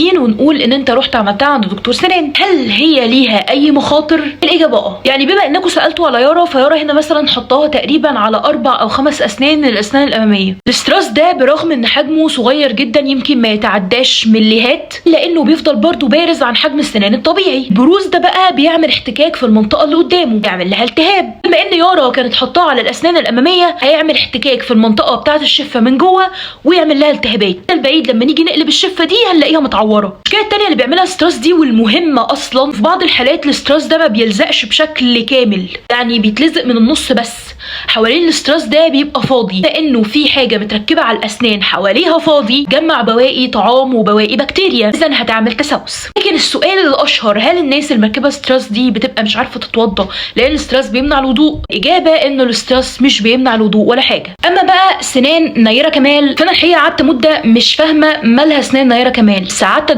ونقول ان انت رحت عملتها عند دكتور سنان، هل هي ليها اي مخاطر؟ الاجابه يعني بما انكم سالتوا على يارا، فيارا هنا مثلا حطها تقريبا على 4 أو 5 اسنان من الاسنان الاماميه. الاستراس ده برغم ان حجمه صغير جدا يمكن ما يتعداش مليهات، لانه بيفضل برضو بارز عن حجم السنان الطبيعي. البروز ده بقى بيعمل احتكاك في المنطقه اللي قدامه، بيعمل لها التهاب. بما ان يارا كانت حطها على الاسنان الاماميه، هيعمل احتكاك في المنطقه بتاعه الشفه من جوه ويعمل لها التهابات. البعيد لما نيجي نقلب الشفه دي هنلاقيها متعوره. المشكله الثانيه اللي بيعملها الاستراس دي والمهمه اصلا، في بعض الحالات الاستراس ده ما بيلزقش بشكل كامل، يعني بيتلزق من النص بس. حوالين الاستراس ده بيبقى فاضي، لانه في حاجه متركبه على الاسنان حواليها فاضي، جمع بواقي طعام وبواقي بكتيريا، اذا هتعمل تسوس. لكن السؤال الاشهر، هل الناس اللي مركبه استراس دي بتبقى مش عارفه تتوضا لان الاستراس بيمنع الوضوء؟ اجابه انه الاستراس مش بيمنع الوضوء ولا حاجه. اما بقى سنان نيره كمال، فانا الحقيقه قعدت مده مش فاهمه مالها سنان نيره كمال. ساعات